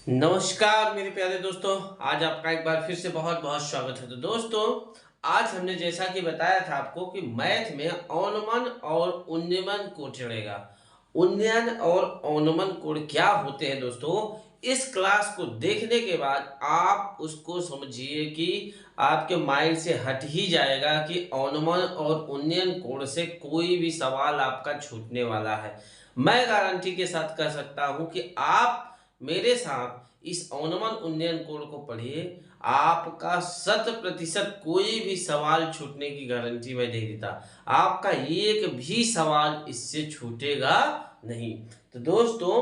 नमस्कार मेरे प्यारे दोस्तों। आज आपका एक बार फिर से बहुत बहुत स्वागत है। तो दोस्तों, आज हमने जैसा कि बताया था आपको कि मैथ में औनमन और उन्नयन कोड चढ़ेगा। उन्नयन और औनमन कोड क्या होते हैं दोस्तों, इस क्लास को देखने के बाद आप उसको समझिए कि आपके माइंड से हट ही जाएगा कि औनमन और उन्नयन कोड से कोई भी सवाल आपका छूटने वाला है। मैं गारंटी के साथ कह सकता हूं कि आप मेरे साथ इस औनमन उन्नयन कोड को पढ़िए, आपका 100% कोई भी सवाल छूटने की गारंटी मैं दे देता। आपका एक भी सवाल इससे छूटेगा नहीं। तो दोस्तों,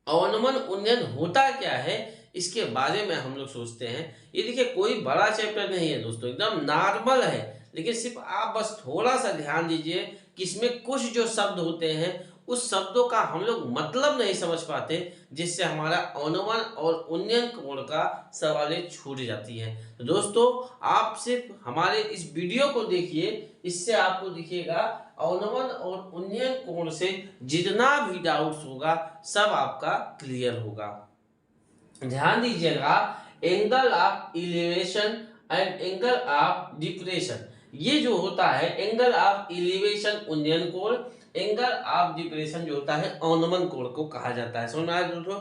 अवनमन उन्नयन होता क्या है, इसके बारे में हम लोग सोचते हैं। ये देखिए, कोई बड़ा चैप्टर नहीं है दोस्तों, एकदम नॉर्मल है। लेकिन सिर्फ आप बस थोड़ा सा ध्यान दीजिए कि इसमें कुछ जो शब्द होते हैं, उस शब्दों का हम लोग मतलब नहीं समझ पाते, जिससे हमारा अवनमन और उन्नयन कोण का सवालें छूट जाती है। तो दोस्तों, आप सिर्फ हमारे इस वीडियो को देखिए, इससे आपको दिखेगा अवनमन और उन्नयन कोण से जितना भी डाउट्स होगा सब आपका क्लियर होगा। ध्यान दीजिएगा, angle of elevation and angle of depression, ये जो होता है एंगल ऑफ इलिवेशन उन्नयन कोण, एंगल ऑफ डिप्रेशन जो होता है अवनमन कोण को कहा जाता है। समझ में आया दोस्तों?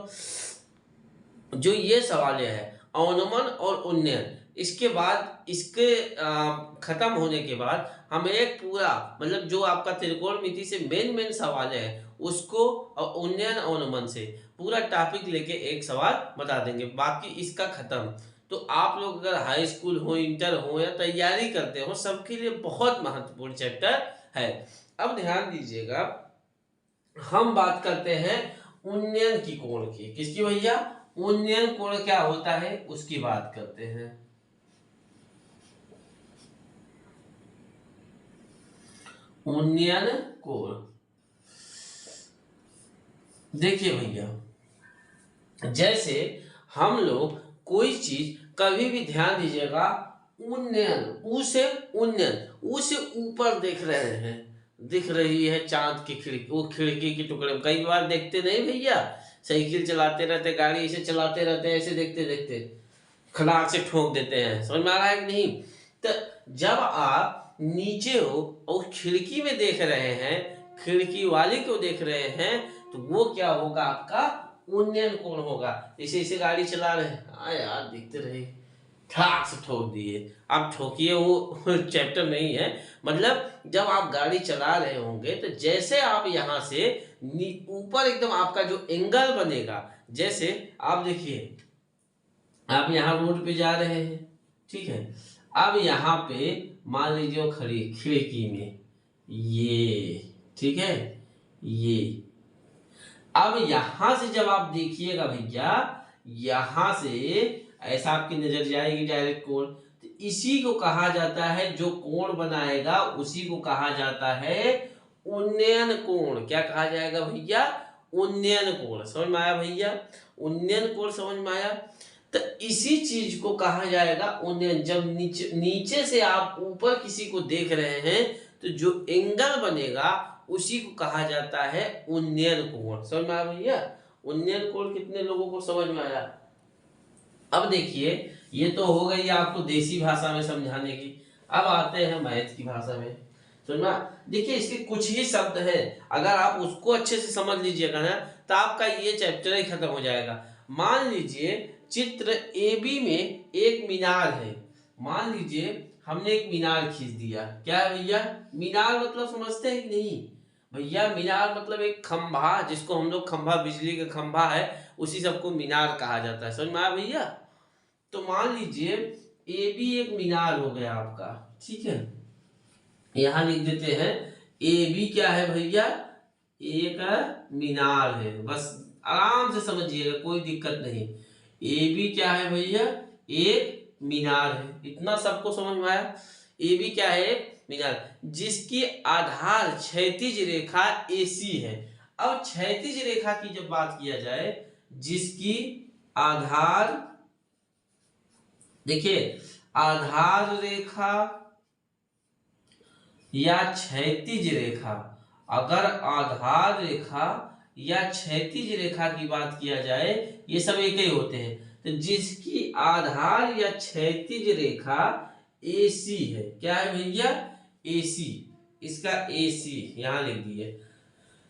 जो ये सवाल है अवनमन और उन्नयन, इसके बाद इसके खत्म होने के बाद हम एक पूरा मतलब जो आपका त्रिकोणमिति से मेन सवाल है उसको उन्नयन अवनमन से पूरा टॉपिक लेके एक सवाल बता देंगे, बाकी इसका खत्म। तो आप लोग अगर हाई स्कूल हो, इंटर हो या तैयारी करते हो, सबके लिए बहुत महत्वपूर्ण चैप्टर है। अब ध्यान दीजिएगा, हम बात करते हैं उन्नयन की कोण की। किसकी भैया? उन्नयन कोण क्या होता है उसकी बात करते हैं। उन्नयन कोण देखिए भैया, जैसे हम लोग कोई चीज कभी भी ध्यान दीजिएगा, उन्नयन ऊ से उन्नयन, ऊ से ऊपर देख रहे हैं, दिख रही है चांद की खिड़की, वो खिड़की के टुकड़े कई बार देखते नहीं भैया, साइकिल चलाते रहते, गाड़ी ऐसे चलाते रहते, ऐसे देखते देखते खड़ाक से ठोक देते हैं। समझ में आ रहा है कि नहीं? तो जब आप नीचे हो और खिड़की में देख रहे हैं, खिड़की वाली को देख रहे हैं, तो वो क्या होगा? आपका उन्नयन कोण होगा। इसे इसे गाड़ी चला रहे हैं, हाँ यार देखते रहे, ठाक से ठोक दिए। आप ठोकिए वो चैप्टर नहीं है। मतलब जब आप गाड़ी चला रहे होंगे तो जैसे आप यहाँ से ऊपर एकदम आपका जो एंगल बनेगा, जैसे आप देखिए, आप यहाँ रोड पे जा रहे हैं, ठीक है, अब यहाँ पे मान लीजिए खड़ी खिड़की में ये, ठीक है, ये अब यहां से जब आप देखिएगा भैया, यहां से ऐसा आपकी नजर जाएगी डायरेक्ट कोण, तो इसी को कहा जाता है, जो कोण बनाएगा उसी को कहा जाता है उन्नयन कोण। क्या कहा जाएगा भैया? उन्नयन कोण। समझ में आया भैया? उन्नयन कोण समझ में आया? तो इसी चीज को कहा जाएगा उन्नयन। जब नीचे से आप ऊपर किसी को देख रहे हैं तो जो एंगल बनेगा उसी को कहा जाता है उन्नयन कोण। समझ में आया भैया? उन्नयन कोण कितने लोगों को समझ में आया? अब देखिए, ये तो हो गई आपको देसी भाषा में समझाने की। अब आते हैं मैथ की भाषा में। समझ में? देखिए, इसके कुछ ही शब्द हैं, अगर आप उसको अच्छे से समझ लीजिएगा ना, तो आपका ये चैप्टर ही खत्म हो जाएगा। मान लीजिए चित्र ए बी में एक मीनार है। मान लीजिए हमने एक मीनार खींच दिया। क्या है भैया? मीनार मतलब समझते हैं कि नहीं भैया? मीनार मतलब एक खंभा, जिसको हम लोग खंभा, बिजली का खंभा है, उसी सबको मीनार कहा जाता है। समझ में आया भैया? तो मान लीजिए ए बी एक मीनार हो गया आपका, ठीक है। यहां लिख देते हैं ए बी क्या है भैया? एक मीनार है। बस आराम से समझिएगा, कोई दिक्कत नहीं। ए बी क्या है भैया? एक मीनार है। इतना सबको समझ में आया? ए बी क्या है? मीनार, जिसकी आधार क्षैतिज रेखा AC है। अब क्षैतिज रेखा की जब बात किया जाए, जिसकी आधार, देखिए, आधार रेखा या क्षैतिज रेखा, अगर आधार रेखा या क्षैतिज रेखा की बात किया जाए, ये सब एक ही होते हैं। तो जिसकी आधार या क्षैतिज रेखा AC है, क्या है भैया, AC, इसका AC यहां लिख दिए।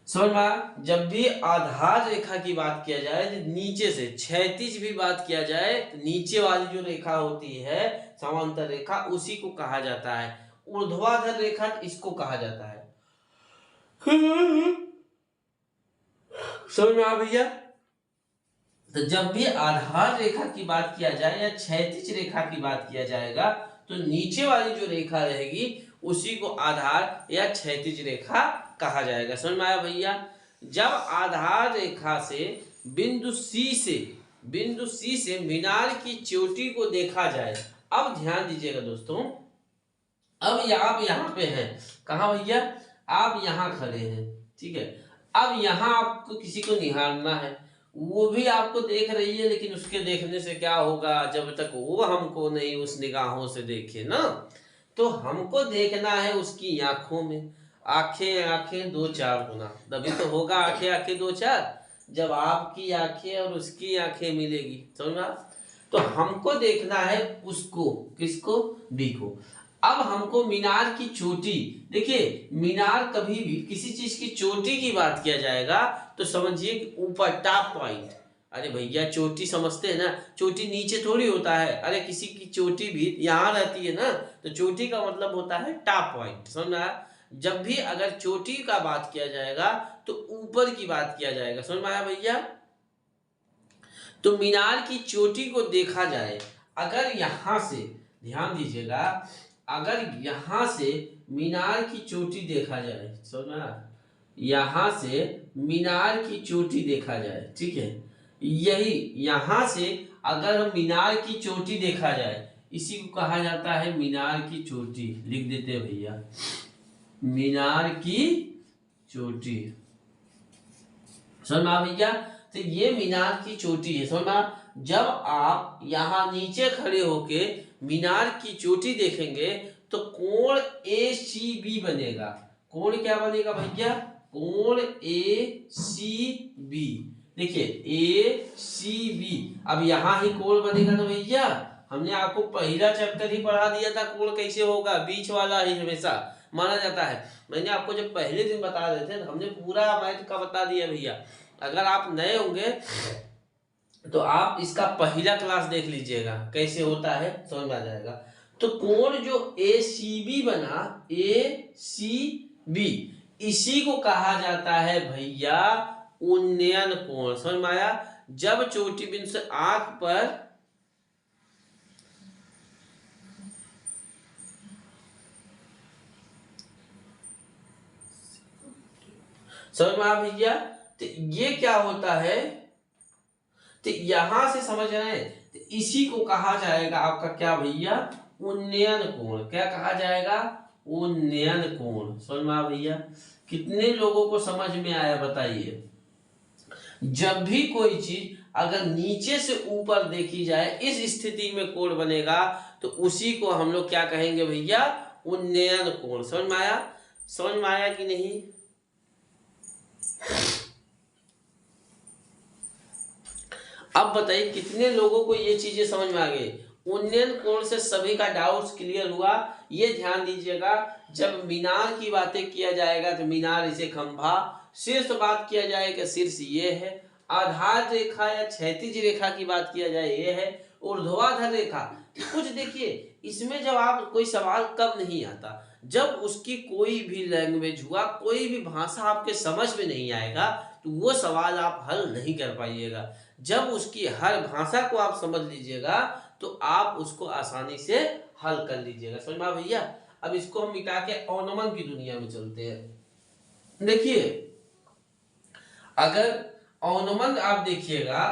समझ में आया? जब भी आधार रेखा की बात किया जाए तो नीचे से, क्षैतिज भी बात किया जाए तो नीचे वाली जो रेखा होती है समांतर रेखा, उसी को कहा जाता है। ऊर्ध्वाधर रेखा इसको कहा जाता है। समझ में आ भैया? तो जब भी आधार रेखा की बात किया जाए या क्षैतिज रेखा की बात किया जाएगा तो नीचे वाली जो रेखा रहेगी उसी को आधार या क्षैतिज रेखा कहा जाएगा। समझ में आया भैया? जब आधार रेखा से बिंदु C से मीनार की चोटी को देखा जाए, अब ध्यान दीजिएगा दोस्तों, अब आप यहाँ पे हैं, कहाँ भैया, आप यहाँ खड़े हैं, ठीक है। अब यहाँ आपको किसी को निहारना है, वो भी आपको देख रही है, लेकिन उसके देखने से क्या होगा, जब तक वो हमको नहीं उस निगाहों से देखे ना, तो हमको देखना है उसकी आंखों में। आंखें आंखें दो चार गुना, तभी तो होगा आंखें आंखें दो चार, जब आपकी आंखें और उसकी आंखें मिलेगी। समझ में? तो हमको देखना है उसको, किसको, बी को। अब हमको मीनार की चोटी, देखिए मीनार कभी भी किसी चीज की चोटी की बात किया जाएगा तो समझिए कि ऊपर, टॉप पॉइंट। अरे भैया चोटी समझते हैं ना, चोटी नीचे थोड़ी होता है। अरे किसी की चोटी भी यहाँ रहती है ना, तो चोटी का मतलब होता है टॉप पॉइंट। समझ आया? जब भी अगर चोटी का बात किया जाएगा तो ऊपर की बात किया जाएगा। समझ में आया भैया? तो मीनार की चोटी को देखा जाए, अगर यहां से, ध्यान दीजिएगा, अगर यहां से मीनार की चोटी देखा जाए, समझ, यहां से मीनार की चोटी देखा जाए, ठीक है, यही यहां से अगर हम मीनार की चोटी देखा जाए, इसी को कहा जाता है मीनार की चोटी। लिख देते हैं भैया, मीनार की चोटी। समझ में भैया? तो ये मीनार की चोटी है। समझ में? जब आप यहाँ नीचे खड़े होके मीनार की चोटी देखेंगे तो कोण ACB बनेगा। कोण क्या बनेगा भैया? कोण ACB। देखिए ACB, अब यहाँ ही कोण बनेगा ना भैया। हमने आपको पहला चैप्टर ही पढ़ा दिया था, कोण कैसे होगा, बीच वाला ही हमेशा माना जाता है। मैंने आपको जब पहले दिन बता रहे थे तो हमने पूरा मैथ का बता दिया भैया। अगर आप नए होंगे तो आप इसका पहला क्लास देख लीजिएगा कैसे होता है, समझ में आ जाएगा। तो कोण जो ACB बना, ACB, इसी को कहा जाता है भैया उन्नयन कोण। समझ में आया? जब चोटी बिंदु से आंख पर, समझ में आया भैया? तो ये क्या होता है, तो यहां से समझ रहे हैं, तो इसी को कहा जाएगा आपका क्या भैया, उन्नयन कोण। क्या कहा जाएगा? उन्नयन कोण। समझ में आया भैया? कितने लोगों को समझ में आया बताइए? जब भी कोई चीज अगर नीचे से ऊपर देखी जाए, इस स्थिति में कोण बनेगा, तो उसी को हम लोग क्या कहेंगे भैया, उन्नयन कोण। समझ में आया? समझ में आया कि नहीं? अब बताइए कितने लोगों को ये चीजें समझ में आ गई? उन्नयन कोण से सभी का डाउट्स क्लियर हुआ? ये ध्यान दीजिएगा, जब मीनार की बातें किया जाएगा तो मीनार इसे खंभा, शीर्ष बात किया जाएगा शीर्ष ये है, आधार रेखा या क्षैतिज रेखा की बात किया जाए ये है, ऊर्ध्वाधर रेखा। कुछ देखिए इसमें जब आप कोई सवाल कब नहीं आता, जब उसकी कोई भी लैंग्वेज हुआ, कोई भी भाषा आपके समझ में नहीं आएगा तो वो सवाल आप हल नहीं कर पाइएगा। जब उसकी हर भाषा को आप समझ लीजिएगा तो आप उसको आसानी से हल कर लीजिएगा। समझ में भैया? अब इसको हम मिटा के औनमन की दुनिया में चलते हैं। देखिए अगर औनमन आप देखिएगा,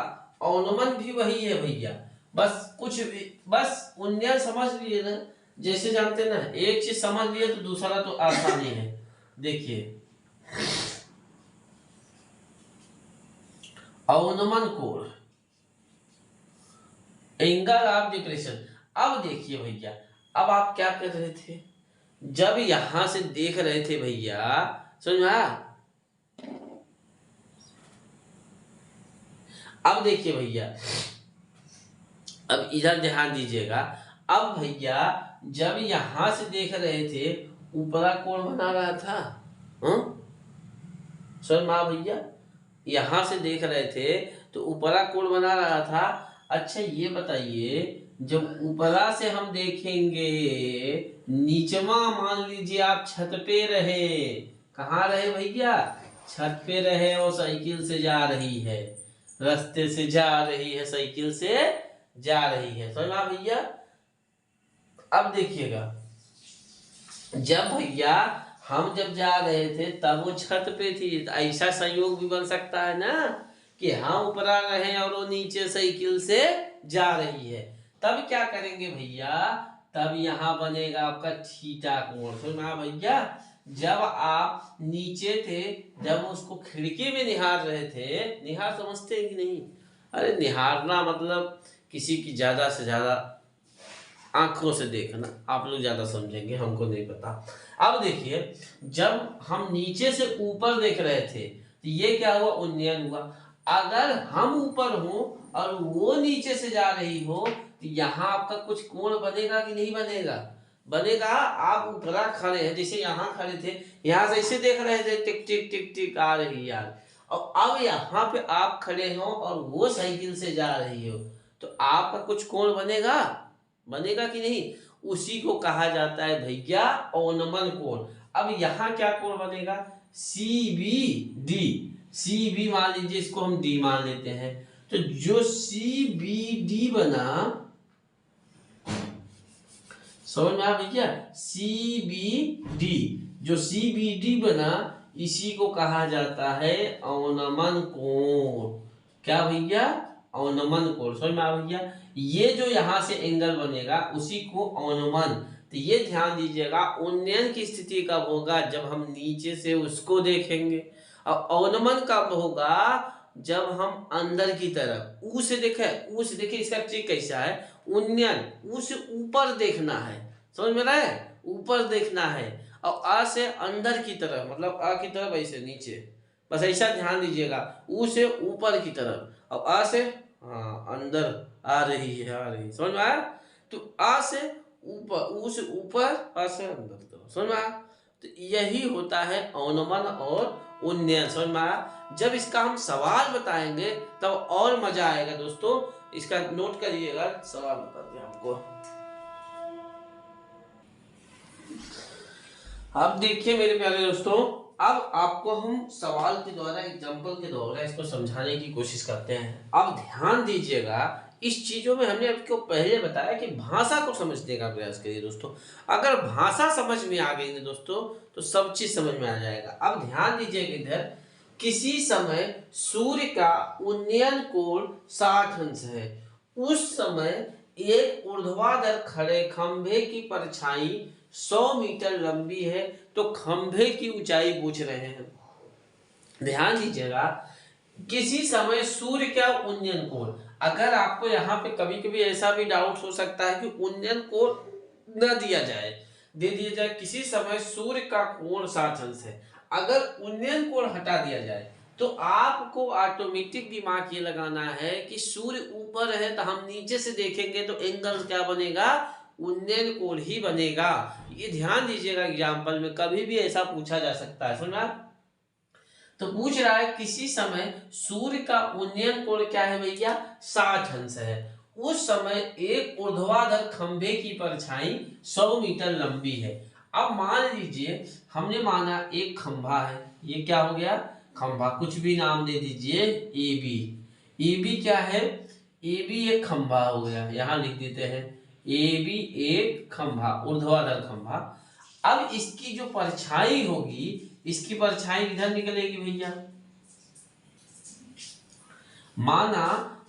औनमन भी वही है भैया, बस कुछ भी, बस उन्नयन समझ लिए ना, जैसे जानते ना, एक चीज समझ लिए तो दूसरा तो आसानी है। देखिए औनमन कोण, एंगल ऑफ डिप्रेशन। अब देखिए भैया, अब आप क्या कर रहे थे, जब यहां से देख रहे थे भैया, समझ में आया? अब देखिए भैया, अब इधर ध्यान दीजिएगा। अब भैया जब यहां से देख रहे थे, ऊपरा कौन बना रहा था? सर माँ भैया यहां से देख रहे थे तो ऊपरा कौन बना रहा था? अच्छा ये बताइए, जब ऊपरा से हम देखेंगे, नीचवा मान लीजिए आप छत पे रहे, कहाँ रहे भैया? छत पे रहे और साइकिल से जा रही है, रास्ते से जा रही है, साइकिल से जा रही है। समझा भैया? अब देखिएगा, जब भैया हम जब जा रहे थे तब वो छत पे थी, तो ऐसा संयोग भी बन सकता है ना कि हम ऊपरा रहे और वो नीचे साइकिल से जा रही है। तब क्या करेंगे भैया? तब यहाँ बनेगा आपका थीटा कोण। सुना भैया, जब आप नीचे थे, जब उसको खिड़की में निहार रहे थे, निहार समझते हैं कि नहीं? अरे निहारना मतलब किसी की ज्यादा से ज्यादा आंखों से देखना, आप लोग ज्यादा समझेंगे, हमको नहीं पता। अब देखिए, जब हम नीचे से ऊपर देख रहे थे तो ये क्या हुआ? उन्नयन हुआ। अगर हम ऊपर हो और वो नीचे से जा रही हो तो यहाँ आपका कुछ कोण बनेगा कि नहीं बनेगा? बनेगा। आप ऊपरा खड़े हैं, जैसे यहाँ खड़े थे, यहाँ से ऐसे देख रहे थे, टिक टिक टिक टिक आ रही यार, और अब यहाँ पे आप खड़े हो और वो साइकिल से जा रही हो, तो आपका कुछ कोण बनेगा? बनेगा कि नहीं? उसी को कहा जाता है भैया अवनमन कोण। अब यहाँ क्या कोण बनेगा? C B D. C B मान लीजिए, इसको हम डी मान लेते हैं, तो जो सी बी डी बना, समझ में आ भैया? सी बी डी, जो सी बी डी बना, इसी को कहा जाता है अवनमन कोण। क्या भैया? अवनमन कोण। समझ में आ भैया? ये जो यहां से एंगल बनेगा उसी को अवनमन। तो ये ध्यान दीजिएगा, उन्नयन की स्थिति कब होगा? जब हम नीचे से उसको देखेंगे। और अवनमन कब होगा? जब हम अंदर की तरफ ऊ से देखे, ऊ से देखे, इसका ट्रिक कैसा है? उन्नयन ऊ से ऊपर देखना है, समझ में रहा है? ऊपर देखना है। और आ से अंदर की तरफ, मतलब आ की तरफ ऐसे नीचे, बस ऐसा ध्यान दीजिएगा। ऊ से ऊपर की तरफ और आ से अंदर आ रही है, आ रही, समझ में आया? तो आ से ऊपर, ऊ से ऊपर, आ से अंदर, तो समझ में आया? तो यही होता है अवनमन और उन्नयन। समझ में आया? जब इसका हम सवाल बताएंगे तब और मजा आएगा दोस्तों। इसका नोट करिएगा, सवाल बताते हैं आपको। अब देखिए मेरे प्यारे दोस्तों, अब आपको हम सवाल के द्वारा, एग्जाम्पल के द्वारा इसको समझाने की कोशिश करते हैं। अब ध्यान दीजिएगा, इस चीजों में हमने आपको पहले बताया कि भाषा को समझने का प्रयास करिए दोस्तों। अगर भाषा समझ में आ गई ना दोस्तों, तो सब चीज समझ में आ जाएगा। अब ध्यान दीजिएगा, इधर किसी समय सूर्य का उन्नयन कोण 60 अंश है। उस समय एक ऊर्ध्वाधर खड़े खंभे की परछाई 100 मीटर लंबी है, तो खंभे की ऊंचाई पूछ रहे हैं। ध्यान दीजिएगा, किसी समय सूर्य का उन्नयन कोण। अगर आपको यहाँ पे कभी कभी ऐसा भी डाउट हो सकता है कि उन्नयन कोण न दिया जाए, दे दिया जाए किसी समय सूर्य का कोण 60 अंश है, अगर उन्नयन कोण हटा दिया जाए तो आपको ऑटोमेटिक दिमाग ये लगाना है कि सूर्य ऊपर है तो हम नीचे से देखेंगे तो एंगल क्या बनेगा? उन्नयन कोण ही बनेगा। ये ध्यान दीजिएगा, एग्जाम्पल में कभी भी ऐसा पूछा जा सकता है। सुना? तो पूछ रहा है किसी समय सूर्य का उन्नयन कोण क्या है भैया? 60 अंश है। उस समय एक ऊर्ध्वाधर खंभे की परछाई 100 मीटर लंबी है। अब मान लीजिए हमने माना एक खंभा है, ये क्या हो गया? खंभा, कुछ भी नाम दे दीजिए, ए बी। ए बी क्या है? ए बी एक खंभा हो गया, यहां लिख देते हैं ए बी एक खंभा, ऊर्ध्वाधर खंभा। अब इसकी जो परछाई होगी, इसकी परछाई इधर निकलेगी भैया। माना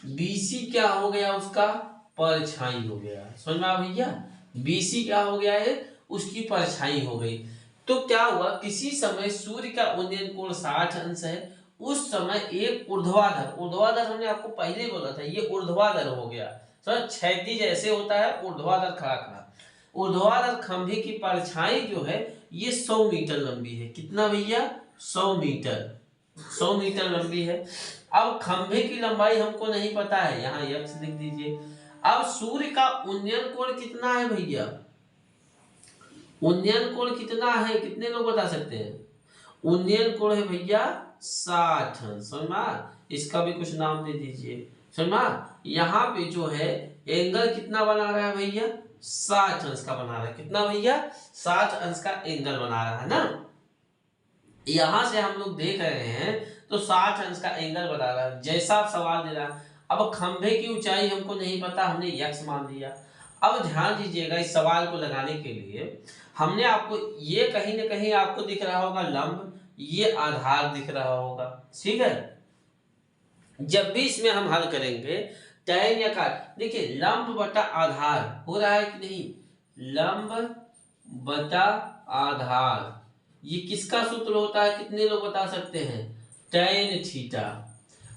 बीसी क्या हो गया? उसका परछाई हो गया। समझ में आ भैया? बीसी क्या हो गया है? उसकी परछाई हो गई। तो क्या हुआ? किसी समय सूर्य का उन्नयन कोण 60 अंश है। उस समय एक ऊर्ध्वाधर, ऊर्ध्वाधर हमने आपको पहले बोला था, ये ऊर्ध्वाधर हो गया। सर क्षैतिज ऐसे होता है, ऊर्ध्वाधर खड़ा खड़ा। ऊर्ध्वाधर खंभे की परछाई जो है ये 100 मीटर लंबी है। कितना भैया? 100 मीटर, 100 मीटर लंबी है। अब खंभे की लंबाई हमको नहीं पता है, यहाँ यक्स लिख दीजिए। अब सूर्य का उन्नयन कोण कितना है भैया, उन्नयन कोण कितना है, कितने लोग बता सकते हैं? उन्नयन कोण है भैया 60 अंश, समझ, इसका भी कुछ नाम दे दीजिए, समझ। यहाँ पे जो है एंगल कितना बना रहा है भैया, 60 अंश का बना रहा है, कितना भैया, 60 अंश का एंगल बना रहा है ना। यहां से हम लोग देख रहे हैं तो 60 अंश का एंगल बना रहा है, जैसा आप सवाल दे रहा है। अब खंभे की ऊंचाई हमको नहीं पता, हमने यक्स मान दिया। अब ध्यान दीजिएगा, इस सवाल को लगाने के लिए हमने आपको ये कहीं ना कहीं आपको दिख रहा होगा लंब, ये आधार दिख रहा होगा, ठीक है। जब भी इसमें हम हल करेंगे tan या काट, देखिए लंब बटा आधार हो रहा है कि नहीं, लंब बटा आधार, ये किसका सूत्र होता है, कितने लोग बता सकते हैं, tan थीटा।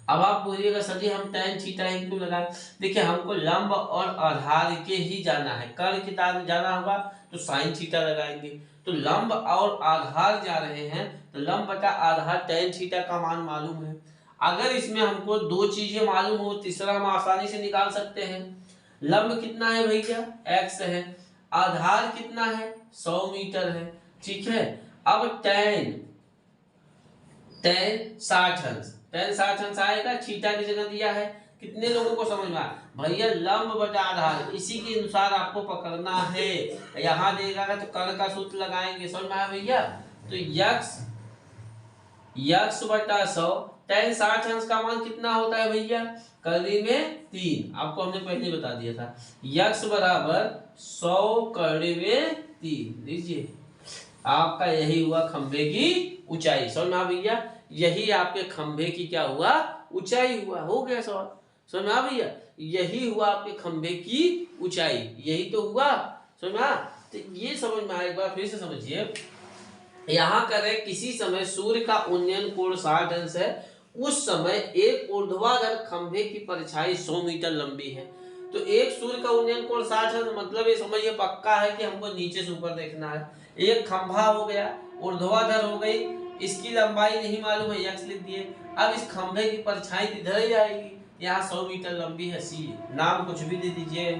अब आप बोलिएगा सर जी हम tan थीटा ही क्यों लगाएं, देखिए हमको लंब और आधार के ही जाना है, कर्ण की तरफ जाना होगा तो sin थीटा लगाएंगे। तो लंब और आधार जा रहे हैं तो लंब बटा आधार tan थीटा का मान मालूम है। अगर इसमें हमको दो चीजें मालूम हो, तीसरा हम आसानी से निकाल सकते हैं। लंब कितना है भैया, x है, आधार कितना है 100 मीटर है, ठीक है। अब tan 60 अंश, tan 60 अंश आएगा, थीटा की जगह दिया है, कितने लोगों को समझ में आया भैया, लंब बटा आधार, इसी के अनुसार आपको पकड़ना है। यहाँ देगा तो कर्ण का सूत्र लगाएंगे, समझ में आया भैया। तो यक्स बटा 100, tan 60 अंश का मान कितना होता है भैया, कड़ी में 3, आपको हमने पहले बता दिया था, यक्स बराबर 100 कड़ी में 3 लीजिए, आपका यही हुआ खंभे की ऊंचाई, समझ में भैया, यही आपके खंभे की क्या हुआ, ऊंचाई हुआ, हो गया सवाल, समझ में भैया, यही हुआ आपके खंभे की ऊंचाई, यही तो हुआ, समझ में। तो ये समझ में आया, एक बार फिर से समझिए, यहाँ कर रहे किसी समय सूर्य का उन्नयन कोण 60 अंश है, उस समय एक ऊर्ध्वाधर खंभे की परछाई 100 मीटर लंबी है। तो एक सूर्य का उन्नयन कोण 60 अंश, मतलब ये समझिए पक्का है कि हमको नीचे से ऊपर देखना है। एक खंभा हो गया, ऊर्ध्वाधर हो गई, इसकी लंबाई नहीं मालूम है, यक्स लिख दिए। अब इस खंभे की परछाई इधर ही आएगी, यहाँ 100 मीटर लंबी है, सी, नाम कुछ भी दे दीजिए,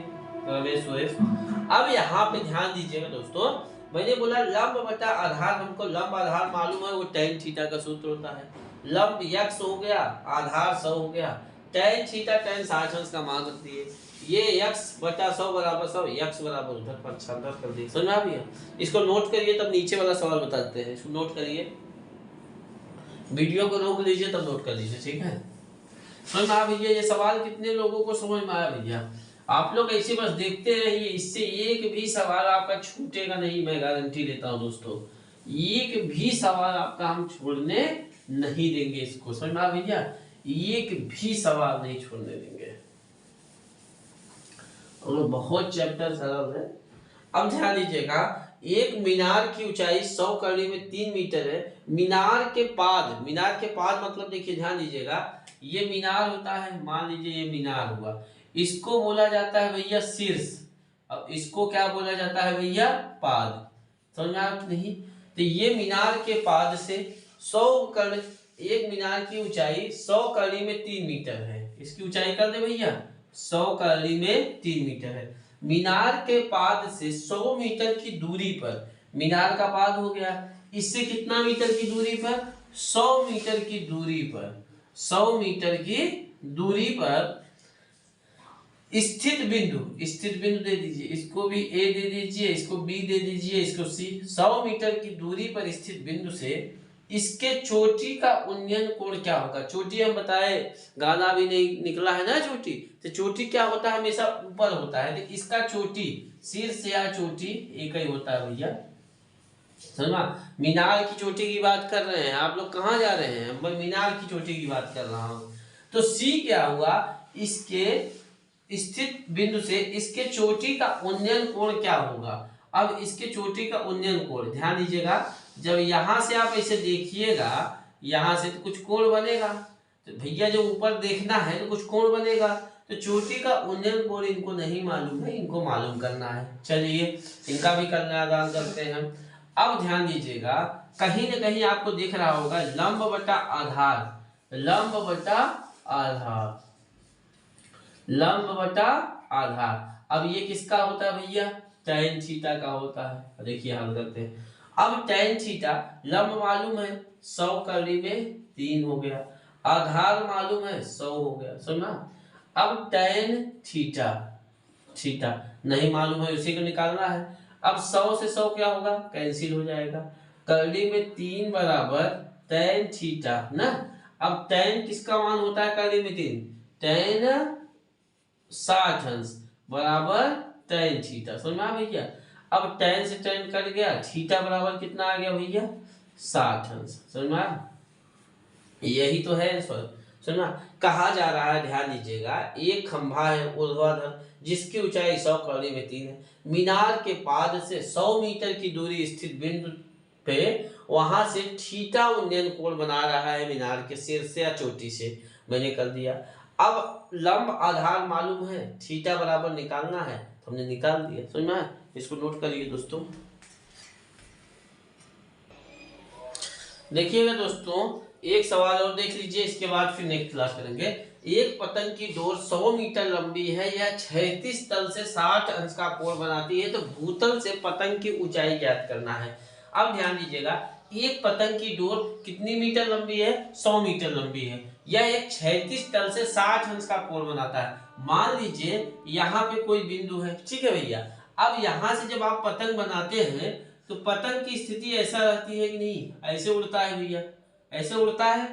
रमेश सुरेश। अब यहाँ पे ध्यान दीजिएगा दोस्तों, मैंने बोला लंब बटा आधार, हमको लंब आधार मालूम है, वो tan थीटा का सूत्र होता है। लंब यक्स हो गया, आधार 100 हो गया, tan थीटा tan 60 अंश का मान रख दिए, ये x बटा 100 बराबर 100, x बराबर उधर पर 56 कर दिए, समझ में आ गया। इसको नोट करिए, तब नीचे वाला सवाल बताते हैं, इसको नोट करिए, वीडियो को रोक लीजिए तब नोट कर लीजिए, ठीक है। समझ में आ भैया, ये सवाल कितने लोगों को समझ में आया भैया, आप लोग ऐसे बस देखते रहिए, इससे एक भी सवाल आपका छूटेगा नहीं, मैं गारंटी लेता हूं दोस्तों, एक भी सवाल आपका हम छोड़ने नहीं देंगे, इसको समझ में आ भैया, एक भी सवाल नहीं छोड़ने देंगे, और बहुत चैप्टर सरल है। अब ध्यान दीजिएगा, एक मीनार की ऊंचाई 100 कड़ी में 3 मीटर है, मीनार के पाद मतलब देखिए ध्यान दीजिएगा, ये मीनार होता है, मान लीजिए ये मीनार हुआ, इसको बोला जाता है भैया शीर्ष, अब इसको क्या बोला जाता है भैया, पाद, समझ में आया नहीं। तो ये मीनार के पाद से 100 कड़ी, एक मीनार की ऊंचाई 100 कड़ी में 3 मीटर है, इसकी ऊंचाई कर दे भैया, 100 कड़ी में 3 मीटर है। मीनार के पाद से 100 मीटर की दूरी पर, मीनार का पाद हो गया, इससे कितना मीटर की दूरी पर, 100 मीटर की दूरी पर, 100 मीटर की दूरी पर स्थित बिंदु दे दीजिए, इसको भी ए दे दीजिए, इसको बी दे दीजिए, इसको सी, 100 मीटर की दूरी पर स्थित बिंदु से इसके चोटी का उन्नयन कोण क्या होगा। चोटी हम बताए, गाना भी नहीं निकला है ना चोटी, तो चोटी क्या होता है, हमेशा ऊपर होता है, तो इसका चोटी, शीर्ष या चोटी एक ही होता है भैया, समझा। मीनार की चोटी की बात कर रहे हैं, आप लोग कहाँ जा रहे हैं, मैं मीनार की चोटी की बात कर रहा हूँ। तो सी क्या हुआ, इसके स्थित बिंदु से इसके चोटी का उन्नयन कोण क्या होगा। अब इसके चोटी का उन्नयन कोण ध्यान दीजिएगा, जब यहां से आप ऐसे देखिएगा, यहां से तो कुछ कोण बनेगा, तो भैया जो ऊपर देखना है तो कुछ कोण बनेगा, तो चोटी का उन्नयन कोण इनको नहीं मालूम है, इनको मालूम करना है। चलिए इनका भी कन्यादान करते हैं। अब ध्यान दीजिएगा, कहीं ना कहीं आपको दिख रहा होगा लंब बटा आधार, लंब बटा आधार, लंब बटा आधार। अब ये किसका होता है भैया, tan थीटा का होता है। देखिए हल करते हैं। अब tan थीटा लंब मालूम है 100 कड़ी में 3 हो गया, आधार मालूम है 100 हो गया, समझा। अब tan थीटा, थीटा नहीं मालूम है, उसी को निकालना है। अब 100 से 100 क्या होगा, कैंसिल हो जाएगा। कड़ी में 3 बराबर tan थीटा ना। अब tan किसका मान होता है कड़ी में 3, tan 60 अंश बराबर tan थीटा, समझ में आ भैया। अब tan से tan कट गया, थीटा बराबर कितना आ गया भैया 60 अंश, समझ में आया। यही तो है आंसर, सुनना। कहा जा रहा है, ध्यान दीजिएगा, एक खंभा है ऊर्ध्वाधर जिसकी ऊंचाई 100 कड़ी में 3 है। मीनार के पाद से 100 मीटर की दूरी स्थित बिंदु पे वहां से थीटा उन्नयन कोण बना रहा है मीनार के सिर से या चोटी से। मैंने कर दिया। अब लंब आधार मालूम है, थीटा बराबर निकालना है, तो हमने निकाल दिया, समझ में आया। इसको नोट करिए दोस्तों। देखिएगा दोस्तों, एक सवाल और देख लीजिए, इसके बाद फिर नेक्स्ट क्लास करेंगे। एक पतंग की डोर 100 मीटर लंबी है, यह 36 तल से 60 अंश का कोण बनाती है, तो भूतल से पतंग की ऊंचाई ज्ञात करना है। अब ध्यान दीजिएगा, एक पतंग की डोर कितनी मीटर लंबी है, 100 मीटर लंबी है, यह एक 36 तल से 60 अंश का कोण बनाता है। मान लीजिए यहाँ पे कोई बिंदु है, ठीक है भैया। अब यहाँ से जब आप पतंग बनाते हैं तो पतंग की स्थिति ऐसा रहती है कि नहीं, ऐसे उड़ता है भैया, ऐसे उड़ता है।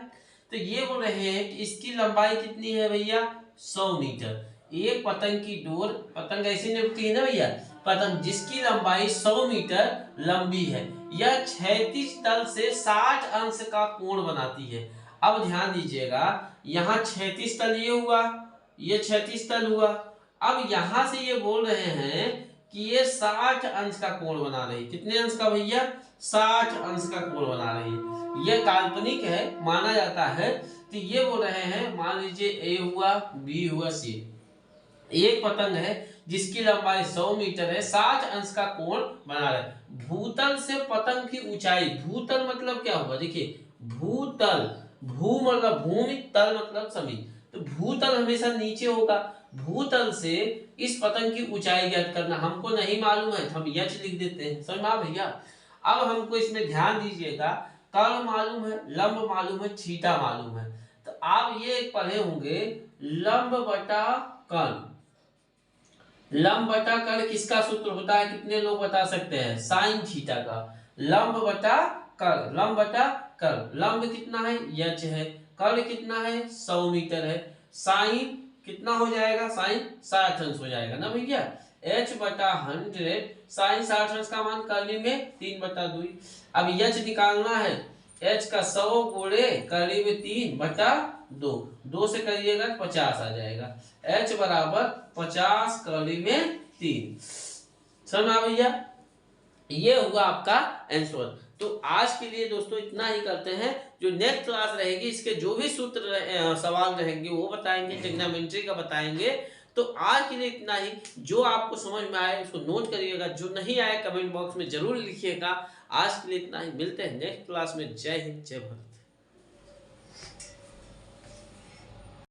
तो ये बोल रहे हैं कि इसकी लंबाई कितनी है भैया 100 मीटर। एक पतंग की डोर, पतंग ऐसे नहीं उड़ती है ना भैया, पतंग जिसकी लंबाई 100 मीटर लंबी है, यह 36 तल से 60 अंश का कोण बनाती है। अब ध्यान दीजिएगा, यहाँ 36 तल ये हुआ, ये 36 तल हुआ। अब यहाँ से ये बोल रहे हैं कि ये 60 अंश का कोण बना रही है। कितने अंश का भैया 60 अंश का कोण बना रही है। यह काल्पनिक है, माना जाता है। तो ये बोल रहे हैं, मान लीजिए ए हुआ, बी हुआ, सी। एक पतंग है जिसकी लंबाई 100 मीटर है, 60 अंश का कोण बना रहा है। भूतल से पतंग की ऊंचाई, भूतल मतलब क्या होगा, देखिए भूतल, भू मतलब भूमि, तल मतलब जमीन, तो भूतल हमेशा नीचे होगा। भूतल से इस पतंग की ऊंचाई ज्ञात करना हमको नहीं मालूम है, तो हम यच लिख देते हैं, समझ में आ भैया। अब हमको इसमें ध्यान दीजिएगा, कर्ण मालूम है, लंब मालूम है, थीटा मालूम है। तो आप ये पढ़े होंगे लंब बटा कर्ण। लंब बटा कर्ण किसका सूत्र होता है, कितने लोग बता सकते हैं, साइन थीटा का। लंब बटा कर्ण, लंब बटा कर्ण, लंब कितना है यच है, कर्ण कितना है 100 मीटर है, साइन कितना हो जाएगा, साइन 60 अंश हो जाएगा ना भैया। h बटा 100, साइन 60 अंश का मान कर्ण में 3/2। अब यच निकालना है, h का 100 गुणे कर्ण में 3/2, 2 से करिएगा 50 आ जाएगा। h बराबर 50 कर्ण में 3, समझ भैया। ये हुआ आपका आंसर। तो आज के लिए दोस्तों इतना ही करते हैं। जो नेक्स्ट क्लास रहेगी, इसके जो भी सूत्र सवाल रहेंगे वो बताएंगे, ट्रिग्नोमेट्री का बताएंगे। तो आज के लिए इतना ही। जो आपको समझ में आए उसको नोट करिएगा, जो नहीं आए कमेंट बॉक्स में जरूर लिखिएगा। आज के लिए इतना ही, मिलते हैं नेक्स्ट क्लास में। जय हिंद, जय भारत।